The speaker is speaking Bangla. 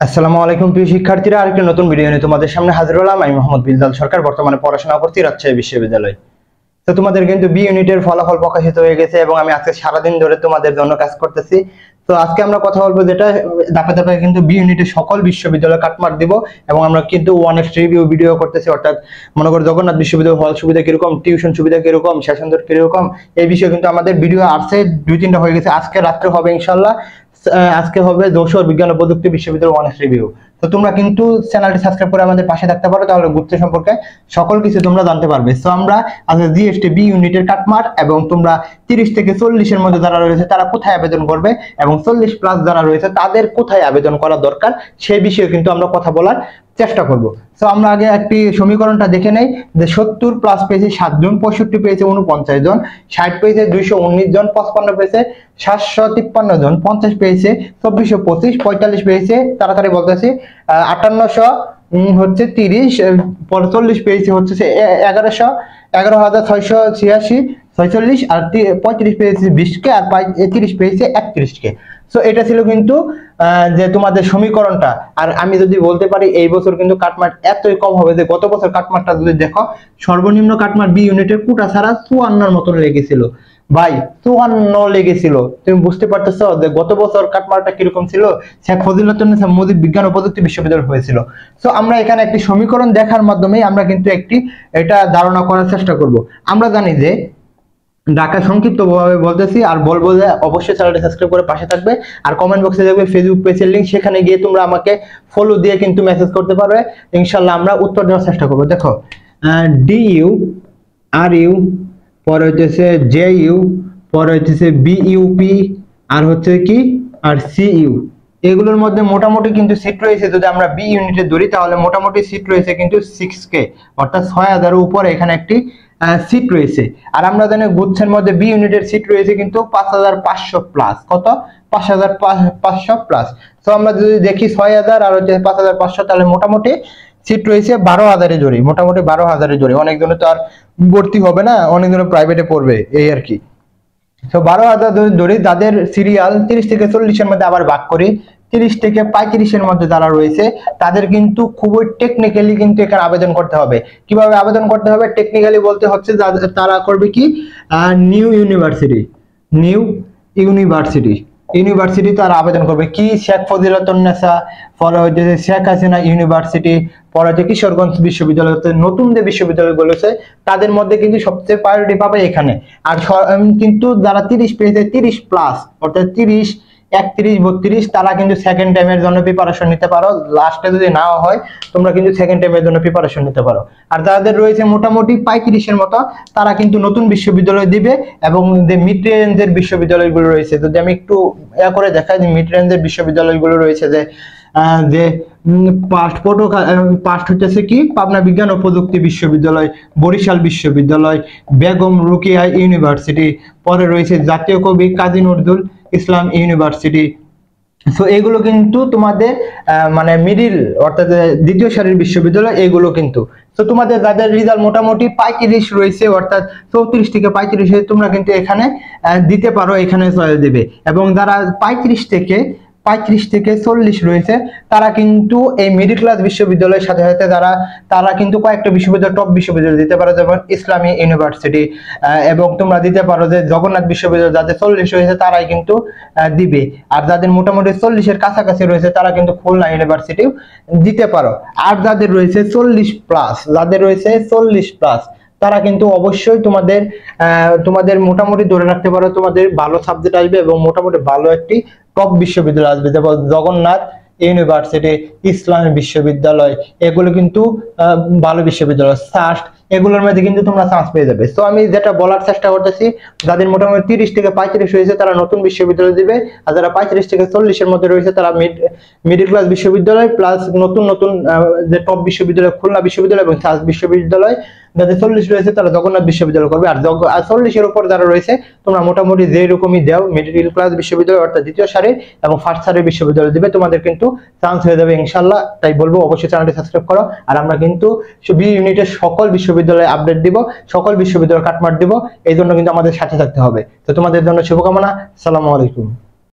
আসসালামু আলাইকুম প্রিয় শিক্ষার্থীরা, আরেকটি নতুন ভিডিও নিয়ে তোমাদের সামনে হাজির হলাম। আমি মোহাম্মদ বিল্লাল সরকার, বর্তমানে পড়াশোনা করছি রাজশাহী বিশ্ববিদ্যালয়। তো তোমাদের কিন্তু বি ইউনিটের ফলাফল প্রকাশিত হয়ে গেছে এবং আমি আজকে সারাদিন ধরে তোমাদের জন্য কাজ করতেছি। তো আজকে আমরা কথা বলবো যেটা ধাপে ধাপে কিন্তু বি ইউনিটের সকল বিশ্ববিদ্যালয় কাটমার্ক দিব এবং আমরা কিন্তু ওয়ান এক্স রিভিউ ভিডিও করতেছি। অর্থাৎ মনে করো জগন্নাথ বিশ্ববিদ্যালয় হল সুবিধা কিরকম, টিউশন সুবিধা কিরকম, সেশন দর কিরকম, এই বিষয়ে কিন্তু আমাদের ভিডিও আসছে, 2-3টা হয়ে গেছে। আজকে রাত্রে হবে ইনশাল্লাহ। আজকে হবে যশোর বিজ্ঞান ও প্রযুক্তি বিশ্ববিদ্যালয় ওয়ান এক্স রিভিউ। তো তোমরা কিন্তু চ্যানেলটি সাবস্ক্রাইব করে আমাদের পাশে থাকতে পারো, তাহলে গুপ্ত সম্পর্কে সকল কিছু তোমরা জানতে পারবে। তো আমরা আজকে জিএসটি বি ইউনিটের কাটমার্ক এবং তোমরা 30 থেকে 40 এর মধ্যে যারা রয়েছে তারা কোথায় আবেদন করবে এবং 40 প্লাস যারা রয়েছে তাদের কোথায় আবেদন করা দরকার সেই বিষয়ে কিন্তু আমরা কথা বলার চেষ্টা করব। তো আমরা আগে একটি সমীকরণটা দেখে নেই যে 70 প্লাস পেয়েছে 7 জন, 65 পেয়েছে 49 জন, 60 পেয়েছে 219 জন, 55 পেয়েছে 753 জন, 50 পেয়েছে 2425, 45 পেয়েছে তাড়াতাড়ি বলতেছি 5800 হচ্ছে 30, 40 পেয়েছে হচ্ছে 11,686 46, আর 35 পেয়েছে 20 কে, আর 30 পেয়েছে 31 কে। সো এটা ছিল কিন্তু যে তোমাদের সমীকরণটা। আর আমি যদি বলতে পারি এই বছর কিন্তু কাটমার্ক এতই কম হবে যে গত বছর কাটমার্কটা যদি দেখো, সর্বনিম্ন কাটমার্ক বি ইউনিটের কোটা ছাড়া 54 মতন লেগেছিল ভাই, 54 লেগেছিল। তুমি বুঝতে পারতেছো যে গত বছর কাটমার্কটা কিরকম ছিল? শেখ ফজিলাতুন্নেসা মুজিব বিজ্ঞান ও প্রযুক্তি বিশ্ববিদ্যালয় হয়েছিল। সো আমরা এখানে একটি সমীকরণ দেখার মাধ্যমে আমরা কিন্তু এটা ধারণা করার চেষ্টা করব। আমরা জানি যে ঢাকা সংক্ষিপ্তভাবে বলতেছি আর বলবো যে অবশ্যই চ্যানেলটি সাবস্ক্রাইব করে পাশে থাকবে, আর কমেন্ট বক্সে দেখবে ফেসবুক পেজের লিংক, সেখানে গিয়ে তোমরা আমাকে ফলো দিয়ে কিন্তু মেসেজ করতে পারবে। ইনশাআল্লাহ আমরা উত্তর দেওয়ার চেষ্টা করব। দেখো ডিইউ, আর ইউ, পরে হচ্ছে জে ইউ, পরে হচ্ছে বিইউপি, আর হচ্ছে কি আর সিইউ, এগুলোর মধ্যে মোটামুটি কিন্তু সিট রয়েছে। যদি আমরা বি ইউনিটে ধরি তাহলে মোটামুটি সিট রয়েছে কিন্তু 6K, অর্থাৎ 6000 এর উপরে এখানে একটি সিট রয়েছে। আর আমরা জানি গুচ্ছের মধ্যে বি ইউনিটের সিট রয়েছে কিন্তু 5500 প্লাস। কত? 5500 প্লাস। তো আমরা যদি দেখি 6000 আর হচ্ছে 5500, তাহলে মোটামুটি সিট রয়েছে 12000 এ জড়ি, মোটামুটি 12000 এ জড়ি। অনেকজনে তো আর ভর্তি হবে না, অনেকজনে প্রাইভেটে পড়বে, এই আর কি। তো 12000 ধরি, যাদের সিরিয়াল 30 থেকে 40 এর মধ্যে আবার ভাগ করি, 30 থেকে 35 এর মধ্যে যারা রয়েছে তাদের কিন্তু খুবই টেকনিক্যালি কিন্তু এখানে আবেদন করতে হবে। কিভাবে আবেদন করতে হবে? টেকনিক্যালি বলতে হচ্ছে তারা করবে কি, নিউ ইউনিভার্সিটি তারা আবেদন করবে কি, শেখ ফজিলাতুন্নেসা, পরে হচ্ছে শেখ হাসিনা ইউনিভার্সিটি, পরে হচ্ছে কিশোরগঞ্জ বিশ্ববিদ্যালয়, নতুন যে বিশ্ববিদ্যালয়গুলো আছে তাদের মধ্যে কিন্তু সবচেয়ে প্রায়োরিটি পাবে এখানে। আর কিন্তু যারা 30 পেয়েছে 30 প্লাস, অর্থাৎ 30, 31, 32, তারা কিন্তু সেকেন্ড টাইমের জন্য প্রিপারেশন নিতে পারো। লাস্টে যদি নাও হয় তোমরা কিন্তু সেকেন্ড টাইমের জন্য প্রিপারেশন নিতে পারো। আর যাদের রয়েছে মোটামুটি 35 এর মতো, তারা কিন্তু নতুন বিশ্ববিদ্যালয় দিবে এবং যে মিড রেঞ্জের বিশ্ববিদ্যালয়গুলো রয়েছে, যদি আমি একটু করে দেখাই যে মিড রেঞ্জের বিশ্ববিদ্যালয়গুলো রয়েছে যে পাস্ট হচ্ছে কি, পাবনা বিজ্ঞান ও প্রযুক্তি বিশ্ববিদ্যালয়, বরিশাল বিশ্ববিদ্যালয়, বেগম রোকেয়া ইউনিভার্সিটি, পরে রয়েছে জাতীয় কবি কাজী নজরুল ইসলাম ইউনিভার্সিটি। সো এগুলো কিন্তু তোমাদের মানে মিডিল, অর্থাৎ দ্বিতীয় সারির বিশ্ববিদ্যালয় এগুলো কিন্তু। তো তোমাদের যাদের রেজাল্ট মোটামুটি 35 রয়েছে, অর্থাৎ 34 থেকে 35, তোমরা কিন্তু এখানে দিতে পারো, এখানে চয়েস দেবে। এবং যারা 35 থেকে 40 রয়েছে তারা কিন্তু এই মিডল ক্লাস বিশ্ববিদ্যালয়ের সাথে সাথে তারা কিন্তু কয়েকটা বিশ্ববিদ্যালয়, টপ বিশ্ববিদ্যালয় দিতে পারো, যেমন ইসলামী ইউনিভার্সিটি, এবং তোমরা দিতে পারো যে জগন্নাথ বিশ্ববিদ্যালয়। যাদের 40 রয়েছে তারাই কিন্তু দিবে, আর যাদের মোটামুটি 40 এর কাছাকাছি রয়েছে তারা কিন্তু খুলনা ইউনিভার্সিটিও দিতে পারো। আর যাদের রয়েছে 40 প্লাস তারা কিন্তু অবশ্যই তোমাদের মোটামুটি ধরে রাখতে পারো, তোমাদের ভালো সাবজেক্ট আসবে এবং মোটামুটি ভালো একটি টপ বিশ্ববিদ্যালয় আসবে, যেমন জগন্নাথ ইউনিভার্সিটি, ইসলামী বিশ্ববিদ্যালয়, এগুলো কিন্তু ভালো বিশ্ববিদ্যালয়। সাস্ট, এগুলোর মধ্যে কিন্তু তোমরা চান্স পেয়ে যাবে। তো আমি যেটা বলার চেষ্টা করতেছি, যাদের মোটামুটি 30 থেকে 35 রয়েছে তারা নতুন বিশ্ববিদ্যালয় দিবে, আর যারা 35 থেকে 40 এর মধ্যে রয়েছে তারা মিডল ক্লাস বিশ্ববিদ্যালয় প্লাস নতুন যে টপ বিশ্ববিদ্যালয়, খুলনা বিশ্ববিদ্যালয় এবং সাস্ট বিশ্ববিদ্যালয়। যাদের 40 রয়েছে তারা জগন্নাথ বিশ্ববিদ্যালয় করবে। আর 40 এর উপর যারা রয়েছে তোমরা মোটামুটি যে রকমই দাও মিডল ক্লাস বিশ্ববিদ্যালয়, অর্থাৎ দ্বিতীয় সারির এবং ফার্স্ট সারির বিশ্ববিদ্যালয় দিবে, তোমাদের কিন্তু চান্স হয়ে যাবে ইনশাআল্লাহ। তাই বলবো অবশ্যই চ্যানেলটি সাবস্ক্রাইব করো। আর আমরা কিন্তু বি ইউনিটের সকল বিশ্ববিদ্যালয়ে আপডেট দিব, সকল বিশ্ববিদ্যালয় কাটমার্ক দিব, এই জন্য কিন্তু আমাদের সাথে থাকতে হবে। তো তোমাদের জন্য শুভকামনা। আসসালামু আলাইকুম।